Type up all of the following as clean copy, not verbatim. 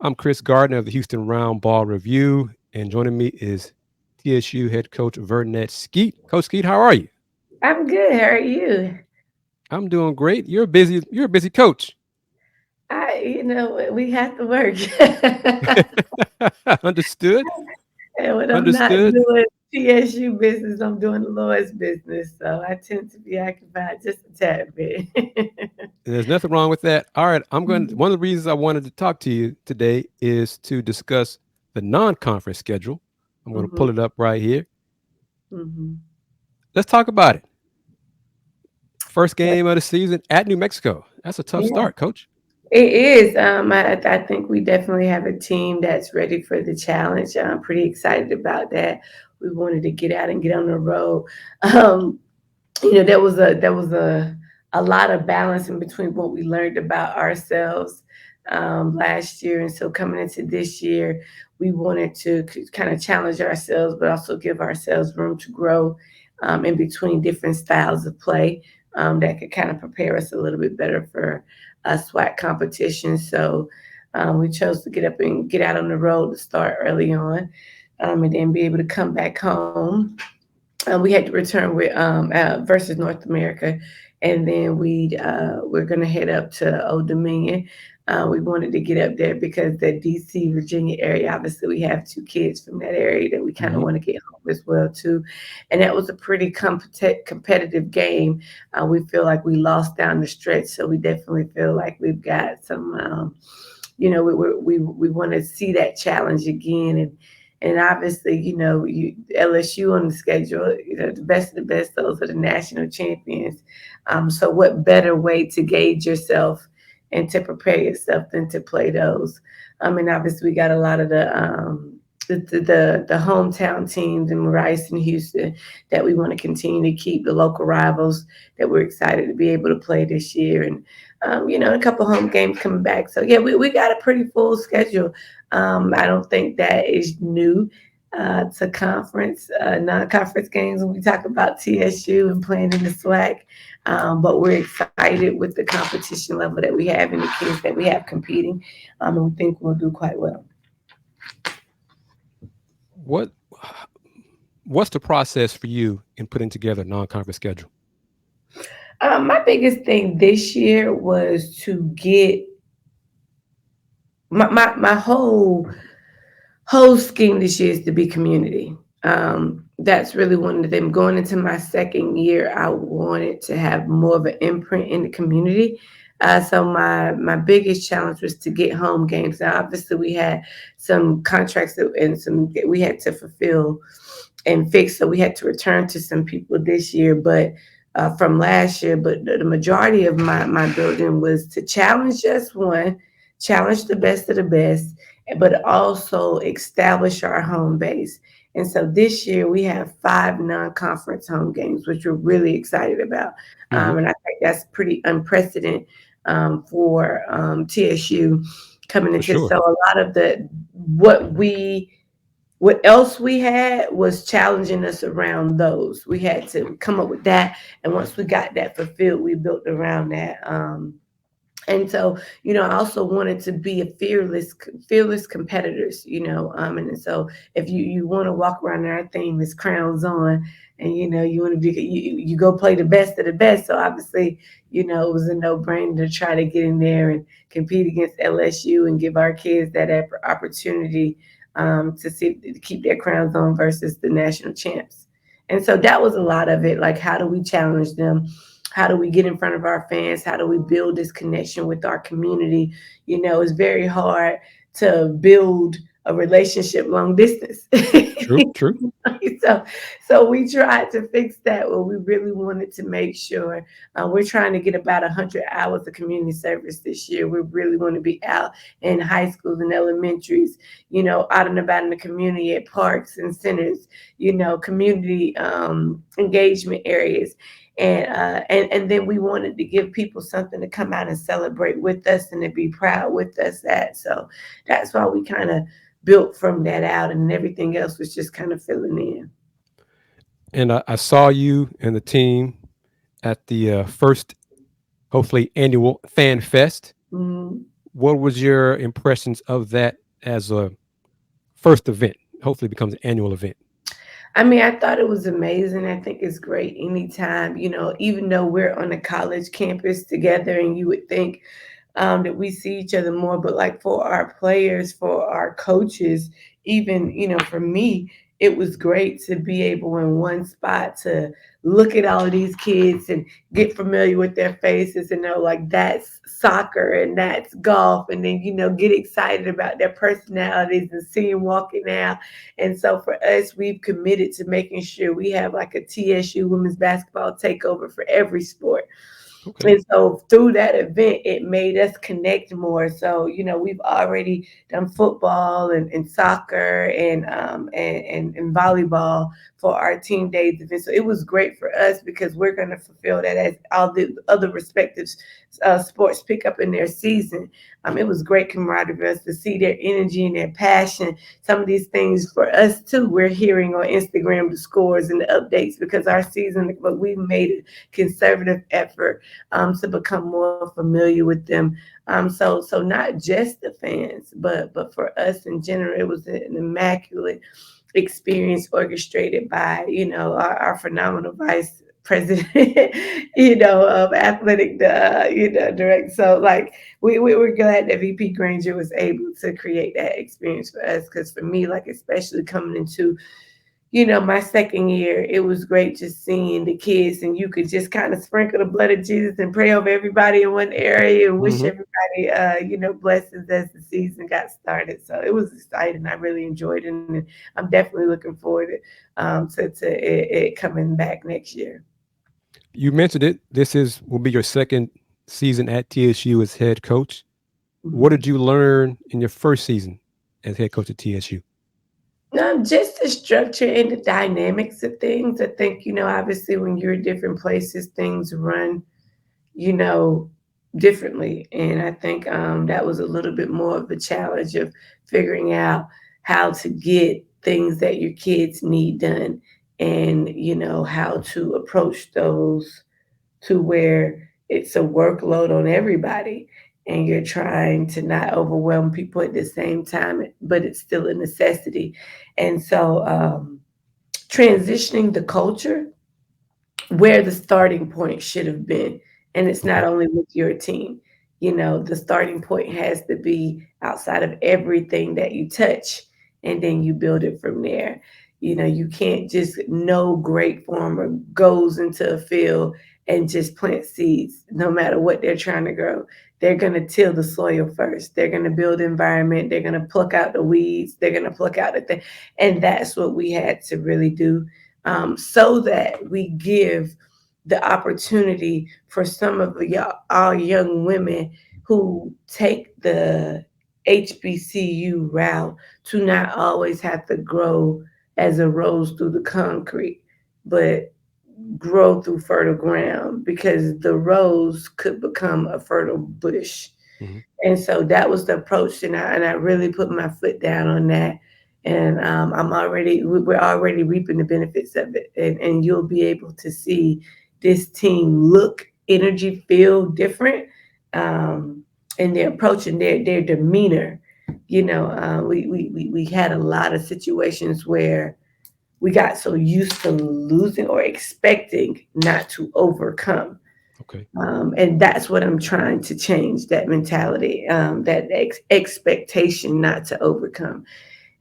I'm Chris Gardner of the Houston Round Ball Review, and joining me is TSU head coach Vernette Skeete. Coach Skeete, how are you? I'm good. How are you? I'm doing great. You're a busy coach. We have to work. Understood. And when I'm not Understood. doing TSU business, I'm doing the Lord's business. So I tend to be occupied just a tad bit. There's nothing wrong with that. All right, one of the reasons I wanted to talk to you today is to discuss the non-conference schedule. I'm going to hmm pull it up right here. hmm Let's talk about it. First Yeah, game of the season at New Mexico. That's a tough yeah, start, coach. it is. I think we definitely have a team that's ready for the challenge. I'm pretty excited about that. We wanted to get out and get on the road. Um, there was a lot of balance in between what we learned about ourselves last year, and so coming into this year, we wanted to kind of challenge ourselves, but also give ourselves room to grow in between different styles of play that could kind of prepare us a little bit better for a SWAC competition. So we chose to get up and get out on the road to start early on, and then be able to come back home. We had to return with versus North America, and then we're gonna head up to Old Dominion. We wanted to get up there because the D.C. Virginia area. Obviously, we have two kids from that area that we kind of Hmm. want to get home as well too, and that was a pretty competitive game. We feel like we lost down the stretch, so we definitely feel like we've got some. We want to see that challenge again, and obviously, LSU on the schedule, the best of the best, those are the national champions. So what better way to gauge yourself and to prepare yourself than to play those? And obviously we got a lot of the hometown teams in Rice and Houston that we want to continue to keep, the local rivals that we're excited to be able to play this year. And a couple home games coming back. So yeah, we got a pretty full schedule. I don't think that is new to non-conference games when we talk about TSU and playing in the SWAC. But we're excited with the competition level that we have and the kids that we have competing, and we think we'll do quite well. What what's the process for you in putting together a non-conference schedule? My biggest thing this year was to get my whole scheme this year is to be community. That's really one of them. Going into my second year, I wanted to have more of an imprint in the community. So my biggest challenge was to get home games. Now, obviously, we had some contracts and some we had to fulfill and fix, so we had to return to some people this year, but from last year. But the majority of my building was to challenge just one, challenge the best of the best, but also establish our home base. And so this year we have five non-conference home games, which we're really excited about. Hmm. And I think that's pretty unprecedented for TSU coming For into. sure. So a lot of the what we what else we had was challenging us around those. We had to come up with that, and once we got that fulfilled, we built around that. And so, I also wanted to be a fearless competitors, and so if you want to walk around there, our theme is crowns on, and you want to be you go play the best of the best. So obviously, it was a no brainer to try to get in there and compete against LSU and give our kids that opportunity to see to keep their crowns on versus the national champs. And so that was a lot of it. Like, how do we challenge them? How do we get in front of our fans? How do we build this connection with our community? It's very hard to build a relationship long distance. True. True. so so we tried to fix that. Well, we really wanted to make sure we're trying to get about 100 hours of community service this year. We really want to be out in high schools and elementaries, out and about in the community at parks and centers, community engagement areas. And then we wanted to give people something to come out and celebrate with us and to be proud with us at. So that's why we kind of built from that out, and everything else was just kind of filling in. And I saw you and the team at the first, hopefully, annual Fan Fest. Mhm. what was your impressions of that as a first event? Hopefully, it becomes an annual event. I mean, I thought it was amazing. I think it's great anytime, even though we're on a college campus together, and you would think that we see each other more. But like for our players, for our coaches, even, for me, it was great to be able in one spot to look at all of these kids and get familiar with their faces and know like that's soccer and that's golf. And then, get excited about their personalities and see them walking out. And so for us, we've committed to making sure we have like a TSU women's basketball takeover for every sport. Okay. And so through that event, it made us connect more. So, we've already done football and soccer and volleyball for our team days event. So it was great for us because we're going to fulfill that as all the other respective sports pick up in their season. It was great camaraderie for us to see their energy and their passion. Some of these things for us too, we're hearing on Instagram the scores and the updates because our season, but we've made a conservative effort to become more familiar with them. So not just the fans, but for us in general, it was an immaculate experience orchestrated by our phenomenal vice president, of athletic, direct. So like we were glad that VP Granger was able to create that experience for us because for me, like especially coming into my second year, it was great just seeing the kids, and you could just kind of sprinkle the blood of Jesus and pray over everybody in one area and wish Hmm. everybody, blessings as the season got started. So it was exciting. I really enjoyed it, and I'm definitely looking forward to it coming back next year. You mentioned it. This is will be your second season at TSU as head coach. What Mhm. did you learn in your first season as head coach at TSU? Just the structure and the dynamics of things. I think, obviously when you're at different places, things run you know, differently. And I think that was a little bit more of a challenge of figuring out how to get things that your kids need done and, how to approach those to where it's a workload on everybody and you're trying to not overwhelm people at the same time, but it's still a necessity. And so transitioning the culture where the starting point should have been. And it's not Okay. only with your team. The starting point has to be outside of everything that you touch, and then you build it from there. You can't just no great farmer goes into a field and just plant seeds, no matter what they're trying to grow. They're going to till the soil first. They're going to build environment. They're going to pluck out the weeds. They're going to pluck out the thing. And that's what we had to really do so that we give the opportunity for some of our young women who take the HBCU route to not always have to grow as a rose through the concrete, but grow through fertile ground because the rose could become a fertile bush. Hmm. And so that was the approach, and I really put my foot down on that. And we're already reaping the benefits of it, and you'll be able to see this team look, energy, feel different, in their approach and their demeanor. We had a lot of situations where we got so used to losing or expecting not to overcome, Okay. and that's what I'm trying to change, that mentality, that expectation not to overcome.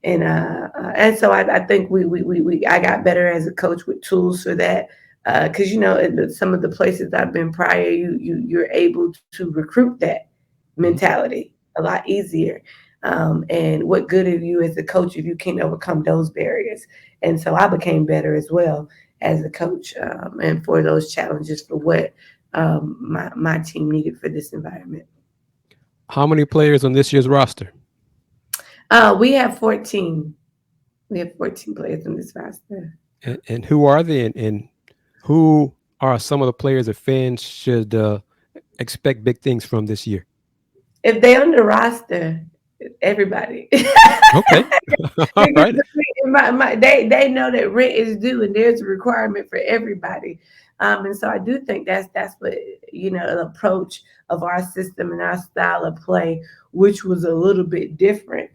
And so I think I got better as a coach with tools for that. Because in some of the places I've been prior, you're able to recruit that Hmm. mentality a lot easier. And what good are you as a coach if you can't overcome those barriers? And so I became better as well as a coach, and for those challenges for what my team needed for this environment. How many players on this year's roster? We have 14. We have 14 players in this roster. And who are they? And who are some of the players that fans should expect big things from this year? If they on the roster, everybody. Okay. All Because right. they know that rent is due and there's a requirement for everybody. And so I do think that's what, the approach of our system and our style of play, which was a little bit different.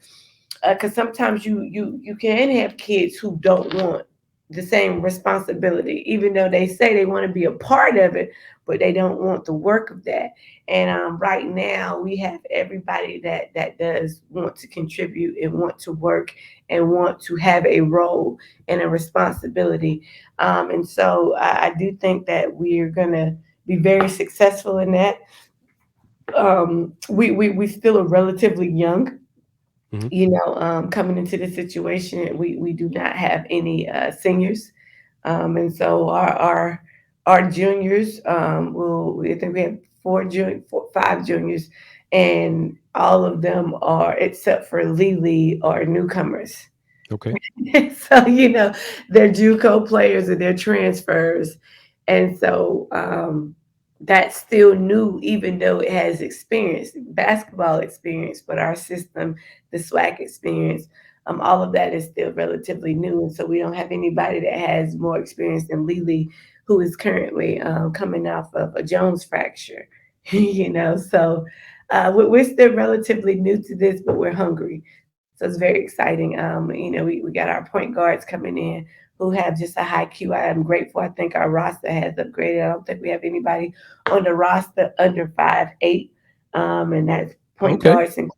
Because sometimes you can have kids who don't want the same responsibility, even though they say they want to be a part of it, but they don't want the work of that. And right now we have everybody that does want to contribute and want to work and want to have a role and a responsibility. And so I do think that we're gonna be very successful in that. We still are relatively young, Hmm. coming into this situation. We do not have any seniors, and so our juniors, I think we have five juniors, and all of them are, except for Lily, are newcomers. Okay. So they're JUCO players and they're transfers, and so that's still new, even though it has experience, basketball experience, but our system, the SWAC experience, all of that is still relatively new, and so we don't have anybody that has more experience than Lily, who is currently coming off of a Jones fracture. So we're still relatively new to this, but we're hungry. So it's very exciting. We got our point guards coming in who have just a high Q. I am grateful. I think our roster has upgraded. I don't think we have anybody on the roster under 5'8", and that's point Okay. guards. And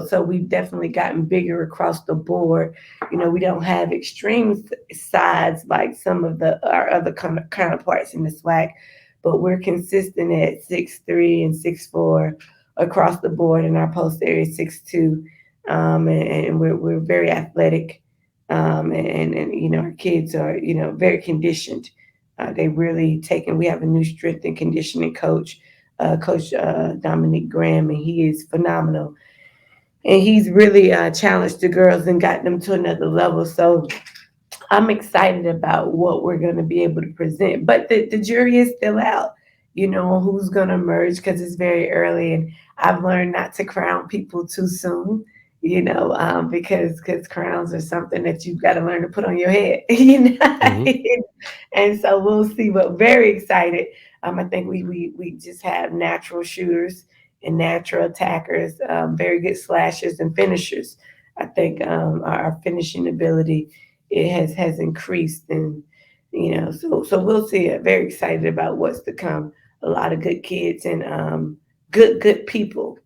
so we've definitely gotten bigger across the board. We don't have extreme sides like some of our other counterparts in the SWAC, but we're consistent at 6'3" and 6'4" across the board, in our post area 6'2", and we're very athletic, and our kids are very conditioned. They really taken. We have a new strength and conditioning coach, Coach Dominique Graham, and he is phenomenal. And he's really challenged the girls and got them to another level. So I'm excited about what we're going to be able to present. But the jury is still out, on who's going to emerge, because it's very early. And I've learned not to crown people too soon, because crowns are something that you've got to learn to put on your head, Hmm. And so we'll see. But very excited. I think we just have natural shooters and natural attackers, very good slashers and finishers. I think our finishing ability, it has increased, and so we'll see. Very excited about what's to come. A lot of good kids and good people.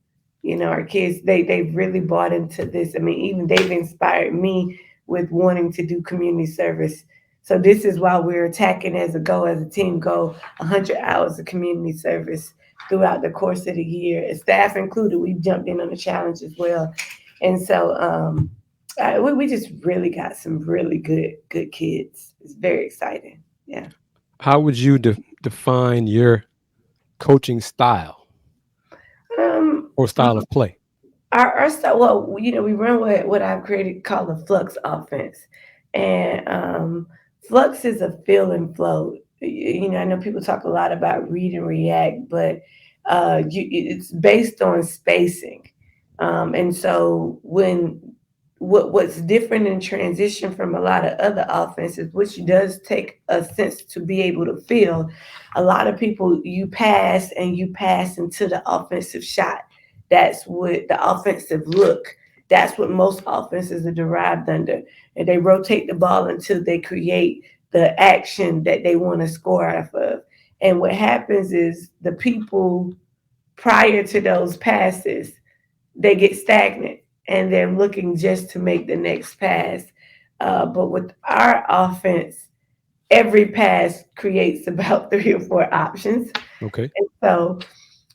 Our kids, they've really bought into this. I mean, even they've inspired me with wanting to do community service. So this is why we're attacking as a team goal, 100 hours of community service throughout the course of the year, and staff included. We've jumped in on the challenge as well, and so we just really got some really good kids. It's very exciting. Yeah. How would you define your coaching style or My style of play? our style, well, we run what I've created called the flux offense, and flux is a feel and flow. I know people talk a lot about read and react, but it's based on spacing, and so what's different in transition from a lot of other offenses, which does take a sense to be able to feel. A lot of people, you pass into the offensive shot. That's what the offensive look. That's what most offenses are derived under. And they rotate the ball until they create the action that they want to score off of. And what happens is the people prior to those passes, they get stagnant and they're looking just to make the next pass. But with our offense, every pass creates about 3 or 4 options. Okay. And so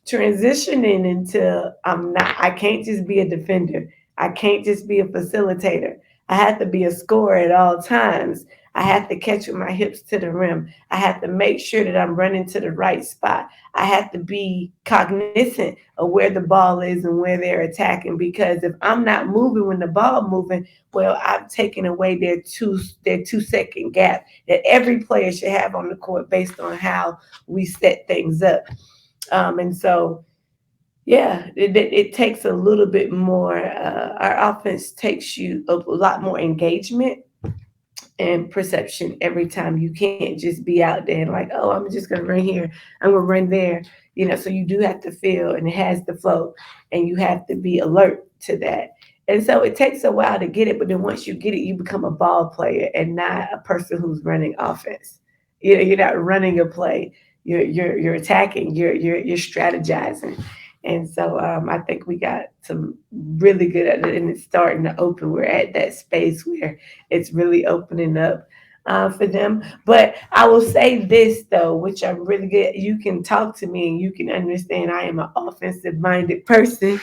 transitioning into, I can't just be a defender. I can't just be a facilitator. I have to be a scorer at all times. I have to catch with my hips to the rim. I have to make sure that I'm running to the right spot. I have to be cognizant of where the ball is and where they're attacking, because if I'm not moving when the ball moving, well, I've taken away their 2 second gap that every player should have on the court based on how we set things up. And so, yeah, it takes a little bit more. Our offense takes you a lot more engagement, and perception every time. You can't just be out there and like, oh, I'm just gonna run here, I'm gonna run there. So you do have to feel, and it has to flow, and you have to be alert to that. And so it takes a while to get it, but then once you get it, you become a ball player and not a person who's running offense. You're not running a play. You're attacking. You're strategizing. And so I think we got some really good at it, and it's starting to open. We're at that space where it's really opening up for them. But I will say this though, which I'm really good. You can talk to me and you can understand I am an offensive minded person,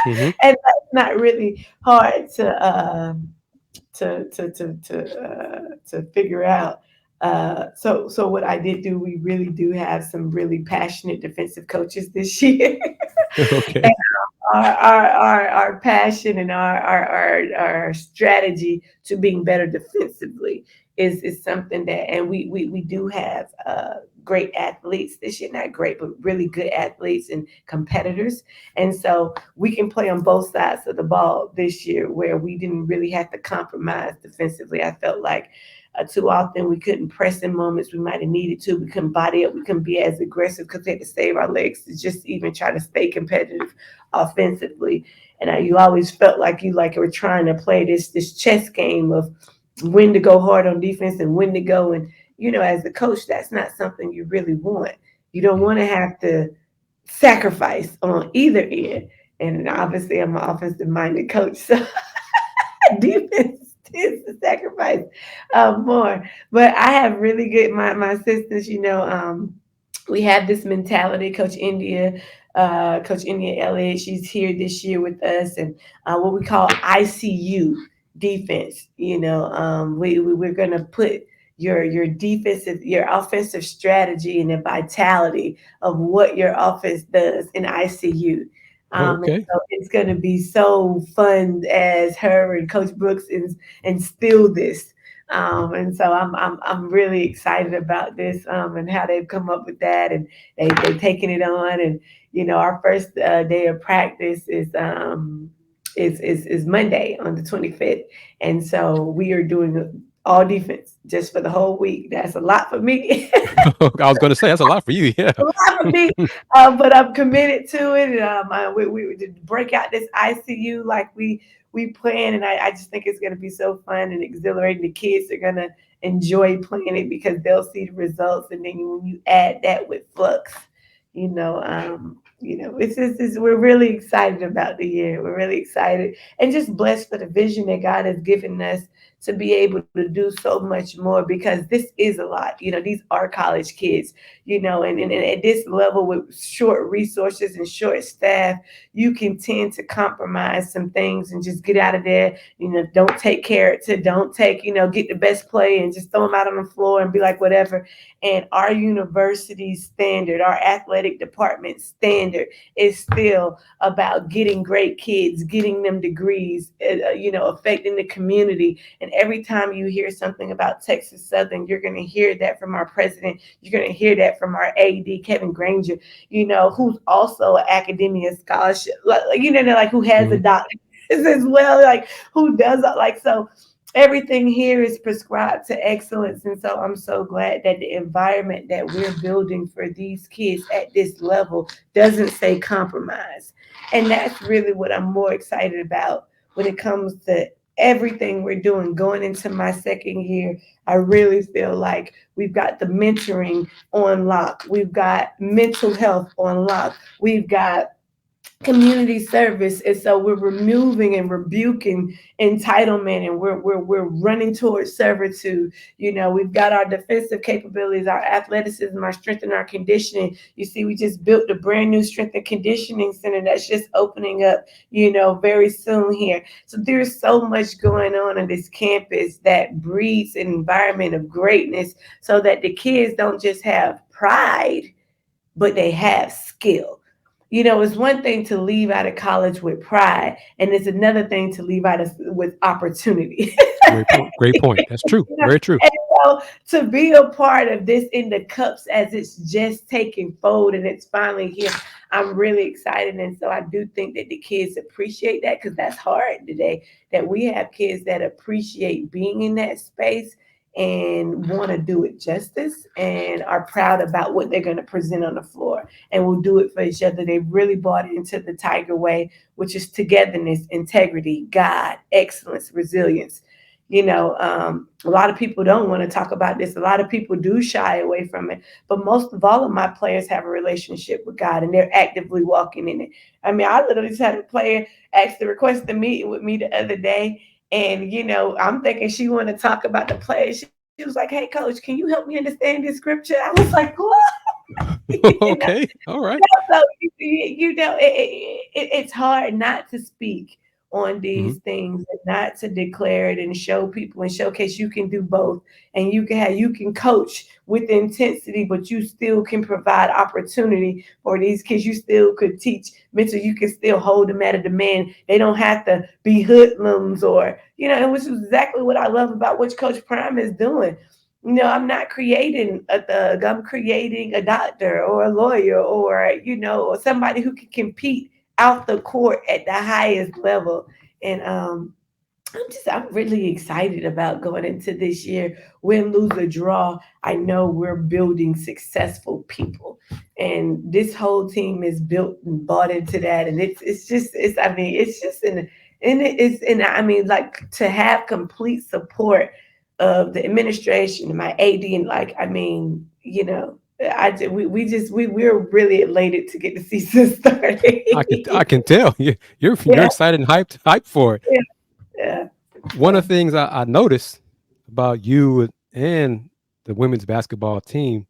Hmm. and that's not really hard to figure out. So what I did do, we really do have some really passionate defensive coaches this year. Okay. Our passion and our strategy to being better defensively is something that, and we do have great athletes this year, not great but really good athletes and competitors, and so we can play on both sides of the ball this year where we didn't really have to compromise defensively. I felt like too often we couldn't press in moments we might have needed to. We couldn't body up. We couldn't be as aggressive because we had to save our legs to just even try to stay competitive offensively. And you always felt like you were trying to play this chess game of when to go hard on defense and when to go. And as a coach, that's not something you really want. You don't want to have to sacrifice on either end. And obviously, I'm an offensive minded coach, so defense tends to sacrifice more. But I have really good my sisters. We have this mentality. Coach India Elliott, she's here this year with us, and what we call ICU defense. We're gonna put your defensive, your offensive strategy and the vitality of what your offense does in ICU. And Okay. so it's going to be so fun as her and Coach Brooks instill this. And so I'm really excited about this and how they've come up with that, and they've taken it on. And our first day of practice is Monday on the 25th, and so we are doing all defense just for the whole week. That's a lot for me. I was going to say that's a lot for you. Yeah. A lot for me, but I'm committed to it. And we to break out this ICU like we plan, and I just think it's going to be so fun and exhilarating. The kids are going to enjoy playing it because they'll see the results, and then when you add that with flux, we're really excited about the year. We're really excited and just blessed for the vision that God has given us to be able to do so much more, because this is a lot. These are college kids, and at this level with short resources and short staff, you can tend to compromise some things and just get out of there. Don't take character, don't take, get the best play and just throw them out on the floor and be like, whatever. And our university standard, our athletic department standard is still about getting great kids, getting them degrees, affecting the community. And every time you hear something about Texas Southern, you're going to hear that from our president. You're going to hear that from our AD, Kevin Granger, who's also an academia scholarship, like who has a Hmm. doctorate as well, like who does like so. Everything here is prescribed to excellence. And so I'm so glad that the environment that we're building for these kids at this level doesn't say compromise. And that's really what I'm more excited about when it comes to everything we're doing. Going into my second year, I really feel like we've got the mentoring on lock, we've got mental health on lock, we've got community service. And so we're removing and rebuking entitlement, and we're running towards servitude. We've got our defensive capabilities, our athleticism, our strength and our conditioning. You see, we just built a brand new strength and conditioning center that's just opening up, very soon here. So there's so much going on this campus that breeds an environment of greatness, so that the kids don't just have pride, but they have skill. It's one thing to leave out of college with pride, and it's another thing to leave out with opportunity. Great point. Great point. That's true. You know, Very true. and so to be a part of this in the cups as it's just taking fold and it's finally here, I'm really excited. And so I do think that the kids appreciate that, because that's hard today, that we have kids that appreciate being in that space and want to do it justice and are proud about what they're going to present on the floor and will do it for each other. They really bought into the T.I.G.E.R Way, which is togetherness, integrity, God, excellence, resilience. A lot of people don't want to talk about this. A lot of people do shy away from it. But most of all of my players have a relationship with God and they're actively walking in it. I mean, I literally just had a player ask to request a meeting with me the other day. And, I'm thinking she wanted to talk about the play. She was like, hey, coach, can you help me understand this scripture? I was like, what? you know, Okay. All right. so it's hard not to speak on Hmm. these things and not to declare it and show people and showcase you can do both, and you can coach with intensity, but you still can provide opportunity for these kids. You still could teach mental. You can still hold them at a demand. They don't have to be hoodlums, or and which is exactly what I love about what Coach Prime is doing. I'm not creating a thug. I'm creating a doctor or a lawyer, or somebody who can compete out the court at the highest level. And I'm really excited about going into this year. Win, lose, or draw, I know we're building successful people, and this whole team is built and bought into that. And it's just and it's and I mean, like, to have complete support of the administration and my AD, and like, I mean, we're really elated to get the season started. I can tell you're Yeah, excited and hyped for it. yeah, yeah. One of So the things I noticed about you and the women's basketball team,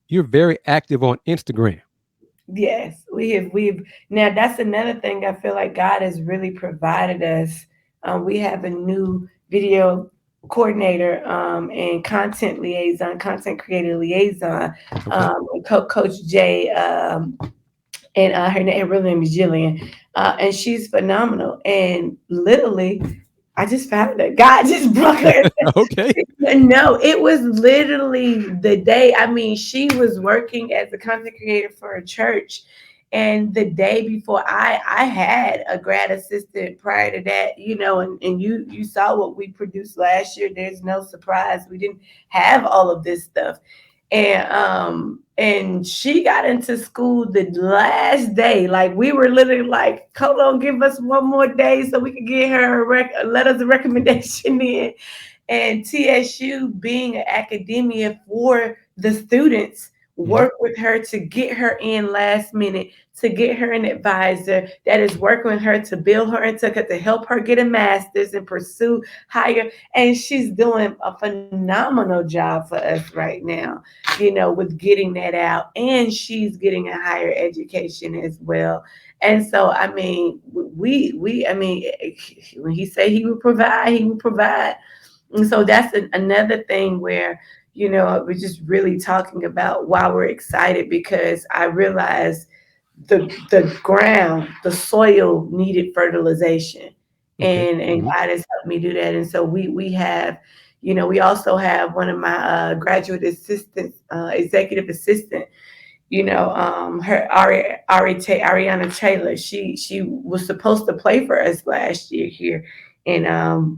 you're very active on Instagram. yes, we've now that's another thing I feel like God has really provided us. We have a new video coordinator, and content creator liaison, Okay. Coach Jay, and her real name is Jillian, and she's phenomenal. And literally, I just found that God just brought her. Okay. No, it was literally the day. I mean, she was working as a content creator for a church. And the day before, I had a grad assistant prior to that, and you saw what we produced last year. There's no surprise. We didn't have all of this stuff. And she got into school the last day. Like, we were literally like, hold on, give us one more day so we could get her let us a recommendation in. And TSU, being an academia for the students, Hmm. work with her to get her in last minute, to get her an advisor that is working with her to build her into, to help her get a master's and pursue higher. And she's doing a phenomenal job for us right now, with getting that out. And she's getting a higher education as well. And so, I mean, I mean, when he said he would provide, he would provide. And so that's another thing where, we're just really talking about why we're excited, because I realized the ground, the soil needed fertilization. Okay. And Hmm. God has helped me do that. And so we have, we also have one of my graduate assistants, executive assistant, her Ariana Taylor. She was supposed to play for us last year here. And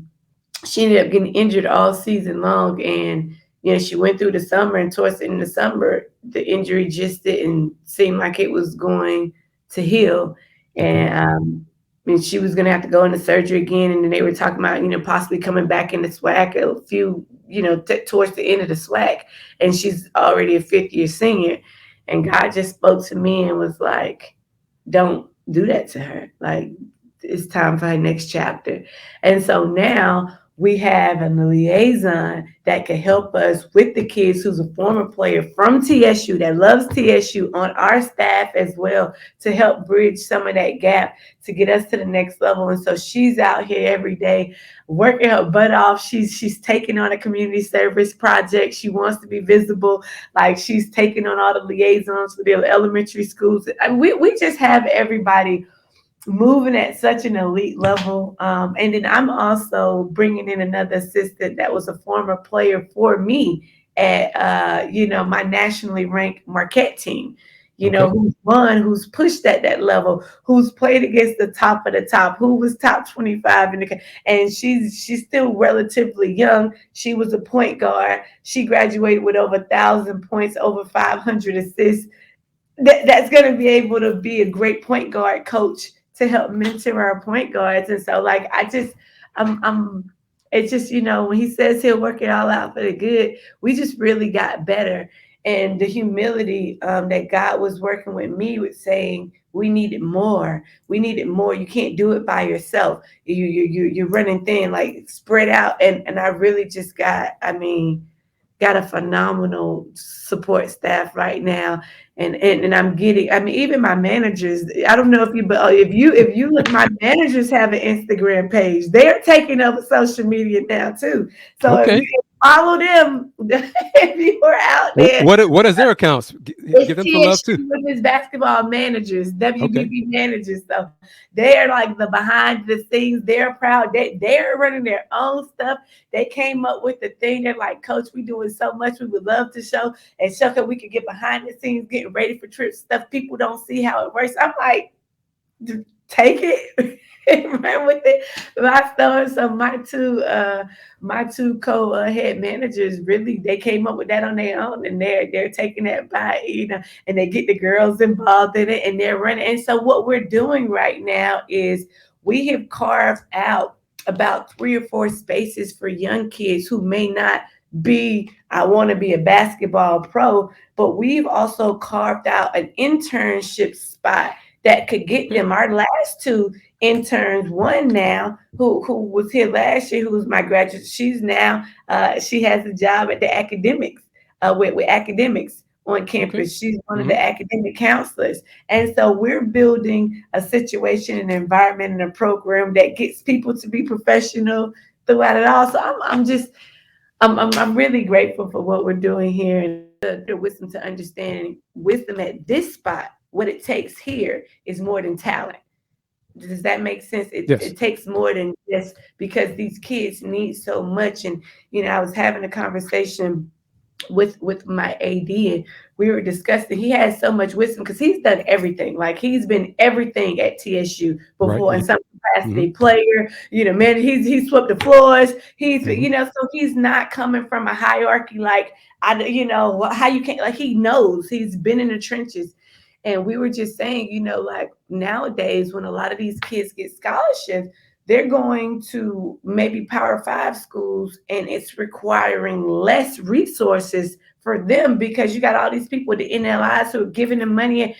she ended up getting injured all season long. And she went through the summer, and towards the end of the summer, the injury just didn't seem like it was going to heal. Okay. And she was going to have to go into surgery again. And then they were talking about, possibly coming back in the SWAC a few, towards the end of the SWAC. And she's already a fifth year senior. And God just spoke to me and was like, don't do that to her. Like, it's time for her next chapter. And so now we have a liaison that can help us with the kids, who's a former player from TSU that loves TSU, on our staff as well, to help bridge some of that gap to get us to the next level. And so she's out here every day working her butt off. She's taking on a community service project. She wants to be visible. Like, she's taking on all the liaisons for the elementary schools. I mean, we just have everybody moving at such an elite level. And then I'm also bringing in another assistant that was a former player for me at, my nationally ranked Marquette team. Okay. who's won, who's pushed at that level, who's played against the top of the top, who was top 25 in and she's still relatively young. She was a point guard. She graduated with over 1,000 points, over 500 assists. That's going to be able to be a great point guard coach to help mentor our point guards. And so, like, I'm it's just, when he says he'll work it all out for the good, we just really got better. And the humility that God was working with me with saying, we needed more. We needed more. You can't do it by yourself. You're running thin, like spread out. And I really just got a phenomenal support staff right now. And I'm getting, even my managers, I don't know if you, but if you look, my managers have an Instagram page. They're taking over social media now too. So if Okay. you follow them, if you are out there, What is their accounts? Give it's them some love too. TSU Women's Basketball Managers, Okay. WBB managers. So they're like the behind the scenes. They're proud. They're running their own stuff. They came up with the thing. They're like, Coach, we doing so much. We would love to show and show that we could get behind the scenes, getting ready for trips, stuff people don't see how it works. I'm like, take it and run with it. My stars, so my two co-head managers really, they came up with that on their own, and they're taking that by, and they get the girls involved in it, and they're running. And so what we're doing right now is we have carved out about 3 or 4 spaces for young kids who may not be, I want to be a basketball pro, but we've also carved out an internship spot that could get Okay. them. Our last 2 interns, one now who was here last year, who was my graduate, she's now she has a job at the academics, with academics on Okay. campus. She's one of Hmm. the academic counselors. And so we're building a situation, an environment, and a program that gets people to be professional throughout it all. So I'm really grateful for what we're doing here, and the wisdom to understand wisdom at this spot. What it takes here is more than talent. Does that make sense? It, Yes. it takes more than just, because these kids need so much. And I was having a conversation with my AD, and we were discussing, he has so much wisdom because he's done everything. Like, he's been everything at TSU Right. before in some Hmm. capacity, player, man, he's swept the floors. He's, Hmm. so he's not coming from a hierarchy, like, how you can't, like, he knows, he's been in the trenches. And we were just saying, like, nowadays when a lot of these kids get scholarships, they're going to maybe Power 5 schools, and it's requiring less resources for them because you got all these people, the NLIs, who are giving them money,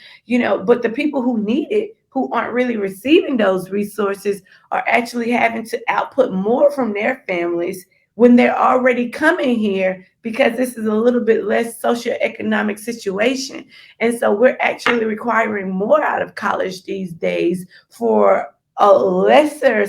but the people who need it, who aren't really receiving those resources, are actually having to output more from their families when they're already coming here, because this is a little bit less socioeconomic situation. And so we're actually requiring more out of college these days for a lesser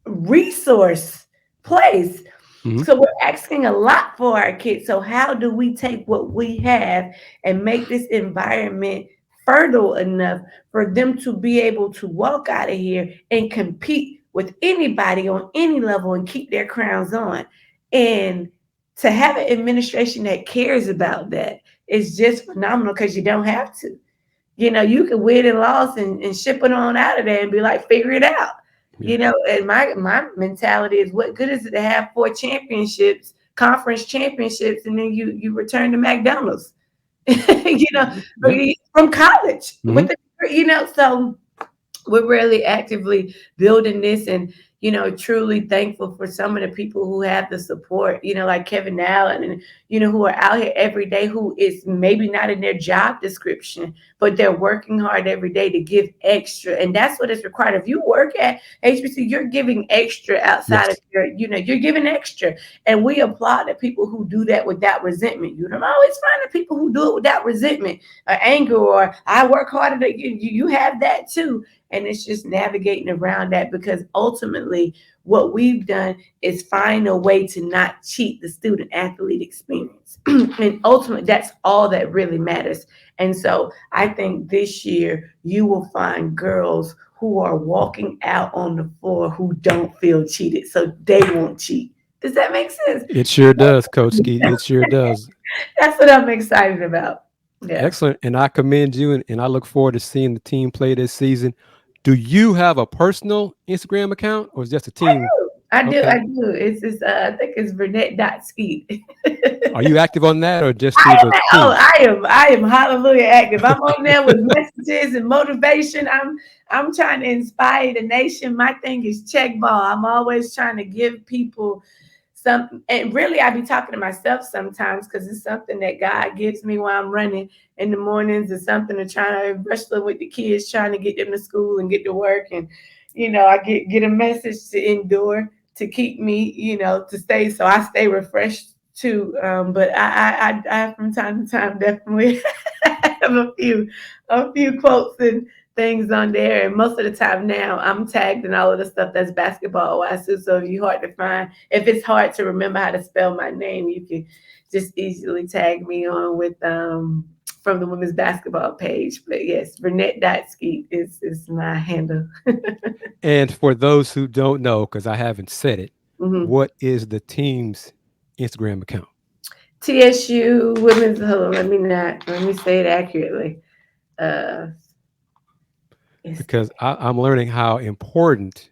resource place. Hmm. So we're asking a lot for our kids. So how do we take what we have and make this environment fertile enough for them to be able to walk out of here and compete with anybody on any level and keep their crowns on? And to have an administration that cares about that is just phenomenal, because you don't have to. You can win and loss and ship it on out of there and be like, figure it out. Yeah. And my mentality is, what good is it to have 4 championships, conference championships, and then you return to McDonald's, you know, Yeah. from college Hmm. with so we're really actively building this, and truly thankful for some of the people who have the support, like Kevin Allen, and who are out here every day, who is maybe not in their job description, but they're working hard every day to give extra. And that's what is required. If you work at HBC, you're giving extra outside of Yes. you're giving extra. And we applaud the people who do that without resentment. You don't always find the people who do it without resentment or anger, or I work harder than you have that too. And it's just navigating around that, because ultimately what we've done is find a way to not cheat the student athlete experience. And ultimately, that's all that really matters. And so I think this year you will find girls who are walking out on the floor who don't feel cheated, so they won't cheat. Does that make sense? It sure does, Coach Skeete. It sure does. That's what I'm excited about. Yeah. Excellent. And I commend you, and I look forward to seeing the team play this season. Do you have a personal Instagram account or is just a team? I do. Okay. I do. It's I think it's Vernette.Skeete. Are you active on that or just I through the am. Oh, team? I am hallelujah active. I'm on there with messages and motivation. I'm trying to inspire the nation. My thing is check ball. I'm always trying to give people some, and really I be talking to myself sometimes because it's something that God gives me while I'm running in the mornings. It's something to try to wrestle with the kids, trying to get them to school and get to work. And I get a message to endure to keep me, to stay, so I stay refreshed too. But I from time to time definitely have a few quotes and things on there. And most of the time now I'm tagged in all of the stuff that's basketball wise too. So if it's hard to remember how to spell my name, you can just easily tag me on with from the women's basketball page. But yes, Vernette.Skeete is my handle. And for those who don't know, because I haven't said it, Mhm. what is the team's Instagram account? TSU women's. Hold on, let me say it accurately. Uh, it's Because I'm learning how important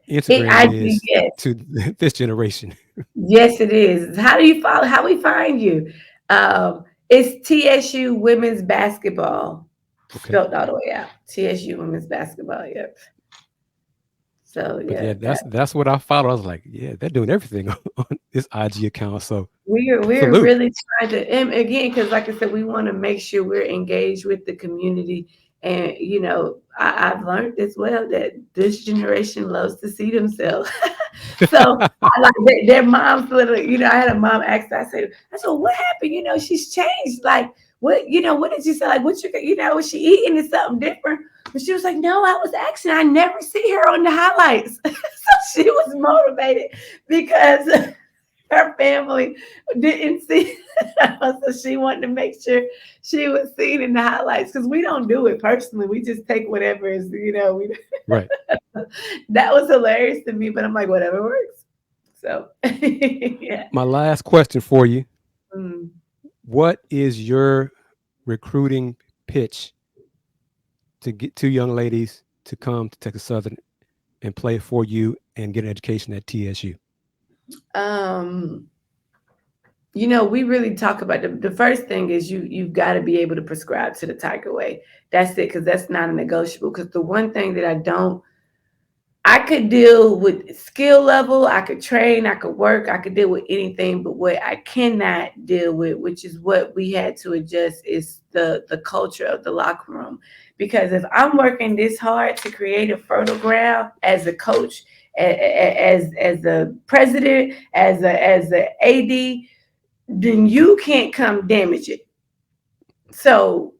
it. Instagram I do. is Yes, to this generation. yes, it is. How do you follow? How we find you? It's TSU women's basketball Okay. spelled all the way out. TSU women's basketball. Yep. So But yeah, yeah, that's what I followed. I was like, yeah, they're doing everything on this IG account. So we're salute. really trying to, and again, because like I said, we want to make sure we're engaged with the community. And I've learned as well that this generation loves to see themselves. So I like their moms literally, I had a mom ask, I said, what happened? She's changed. Like, what did you say? Like, was she eating is something different? But she was like, no, I was asking. I never see her on the highlights. So she was motivated because her family didn't see. So she wanted to make sure she was seen in the highlights because we don't do it personally. We just take whatever is. Right. That was hilarious to me, but I'm like, whatever works. So, yeah. My last question for you: Mm. what is your recruiting pitch to get two young ladies to come to Texas Southern and play for you and get an education at TSU? Um, we really talk about the first thing is you've got to be able to prescribe to the T.I.G.E.R Way. That's it, because that's not a negotiable. Because the one thing that I could deal with skill level, I could train, I could work, I could deal with anything, but what I cannot deal with, which is what we had to adjust, is the culture of the locker room. Because if I'm working this hard to create a fertile ground as a coach, as the president, as a AD, then you can't come damage it. So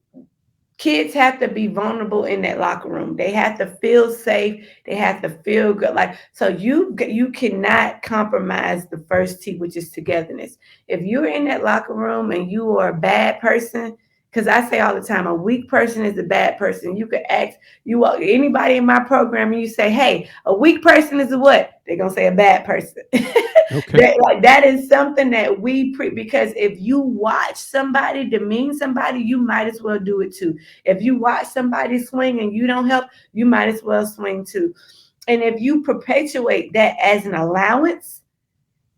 kids have to be vulnerable in that locker room. They have to feel safe. They have to feel good. Like, so you cannot compromise the first T, which is togetherness. If you're in that locker room and you are a bad person, because I say all the time, a weak person is a bad person. You could ask anybody in my program, and you say, "Hey, a weak person is a what?" They're gonna say a bad person. Okay. That is something that because if you watch somebody demean somebody, you might as well do it too. If you watch somebody swing and you don't help, you might as well swing too. And if you perpetuate that as an allowance,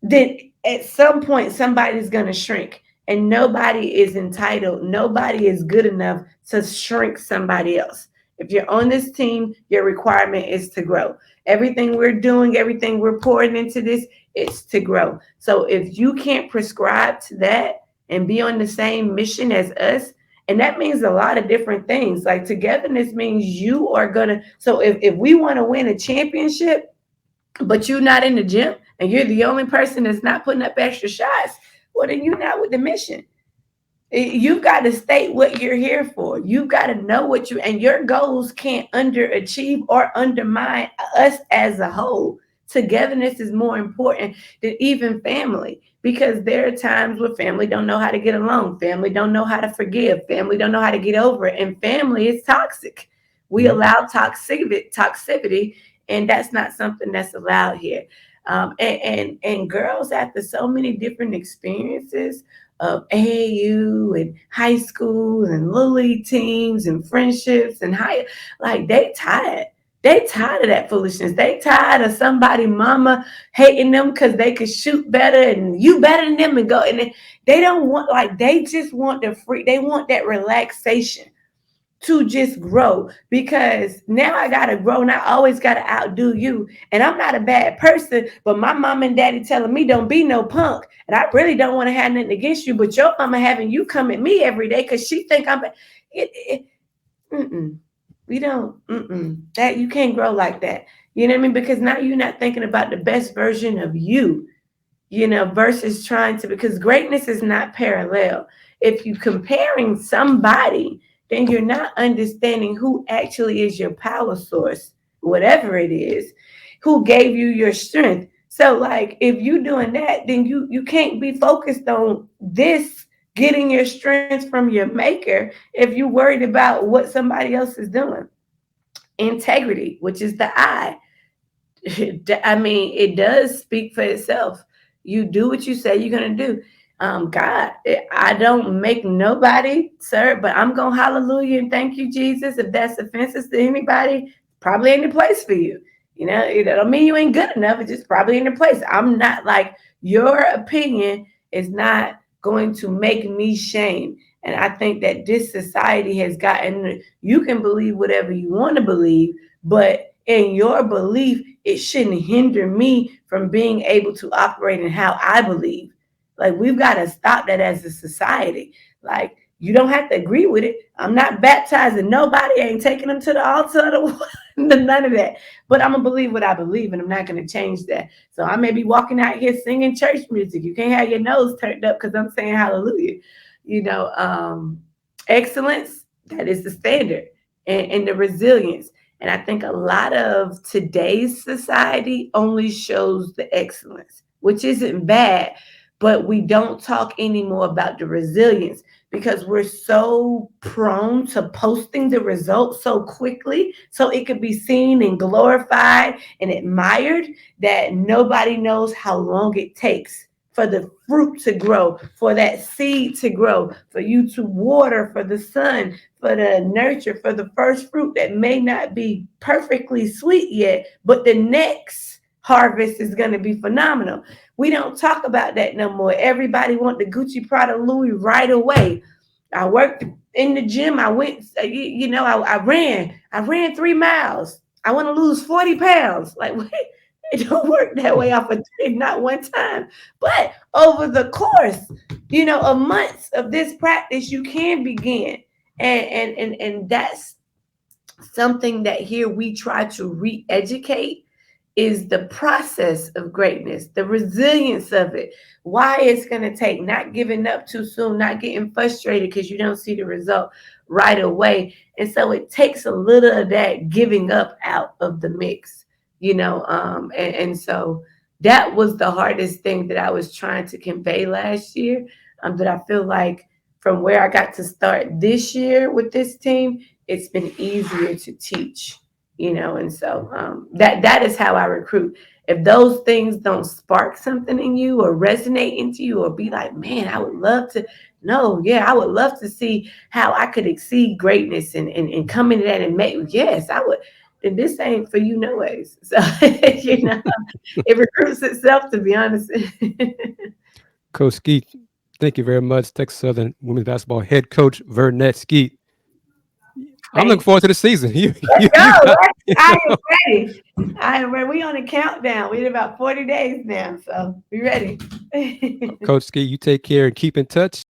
then at some point somebody's going to shrink. And nobody is entitled, nobody is good enough to shrink somebody else. If you're on this team, your requirement is to grow. Everything we're doing, everything we're pouring into this, it's to grow. So if you can't prescribe to that and be on the same mission as us, and that means a lot of different things. Like togetherness means you are gonna. So if we want to win a championship, but you're not in the gym and you're the only person that's not putting up extra shots, well, then you're not with the mission. You've got to state what you're here for. You've got to know and your goals can't underachieve or undermine us as a whole. Togetherness is more important than even family, because there are times where family don't know how to get along. Family don't know how to forgive. Family don't know how to get over it. And family is toxic. We Mhm. allow toxicity, and that's not something that's allowed here. And girls, after so many different experiences of AAU and high school and little league teams and friendships and high, like they tired. They tired of that foolishness. They tired of somebody mama hating them because they could shoot better and you better than them and go. And they don't want, like, they just want the free, they want that relaxation to just grow, because now I gotta grow and I always gotta outdo you. And I'm not a bad person, but my mom and daddy telling me don't be no punk. And I really don't want to have nothing against you, but your mama having you come at me every day because she think I'm it, mm-mm. We don't, that you can't grow like that. You know what I mean? Because now you're not thinking about the best version of you, versus trying to, because greatness is not parallel. If you're comparing somebody, then you're not understanding who actually is your power source, whatever it is, who gave you your strength. So like if you're doing that, then you can't be focused on this getting your strength from your maker if you're worried about what somebody else is doing. Integrity, which is the I. I mean, it does speak for itself. You do what you say you're gonna do. God, I don't make nobody, sir, but I'm gonna hallelujah and thank you, Jesus. If that's offensive to anybody, probably ain't the place for you. It don't mean you ain't good enough. It's just probably in the place. I'm not like your opinion is not going to make me shame. And I think that this society has gotten, you can believe whatever you want to believe, but in your belief, it shouldn't hinder me from being able to operate in how I believe. Like, we've got to stop that as a society. Like, you don't have to agree with it. I'm not baptizing nobody. I ain't taking them to the altar. None of that. But I'm going to believe what I believe, and I'm not going to change that. So I may be walking out here singing church music. You can't have your nose turned up because I'm saying hallelujah. You know, excellence, that is the standard, and the resilience. And I think a lot of today's society only shows the excellence, which isn't bad, but we don't talk anymore about the resilience because we're so prone to posting the results so quickly so it could be seen and glorified and admired that nobody knows how long it takes for the fruit to grow, for that seed to grow, for you to water, for the sun, for the nurture, for the first fruit that may not be perfectly sweet yet, but the next harvest is going to be phenomenal. We don't talk about that no more. Everybody want the Gucci, Prada, Louis right away. I worked in the gym. I went, I ran 3 miles. I want to lose 40 pounds. Like, wait, it don't work that way off of not one time. But over the course, of months of this practice, you can begin. And that's something that here we try to re-educate, is the process of greatness, the resilience of it, why it's going to take, not giving up too soon, not getting frustrated because you don't see the result right away. And so it takes a little of that giving up out of the mix, and so that was the hardest thing that I was trying to convey last year, that I feel like from where I got to start this year with this team, it's been easier to teach, and so that is how I recruit. If those things don't spark something in you or resonate into you or be like, man, I would love to know, yeah, I would love to see how I could exceed greatness and come into that and make, yes, I would. And this ain't for you no ways. So, it recruits itself, to be honest. Coach Skeete, thank you very much. Texas Southern women's basketball head coach Vernette Skeete. I'm looking Thank forward to the season. You, Let's you, you go. got I am ready. I am ready. We on a countdown. We in about 40 days now, so be ready. Coach Skeete. You take care and keep in touch.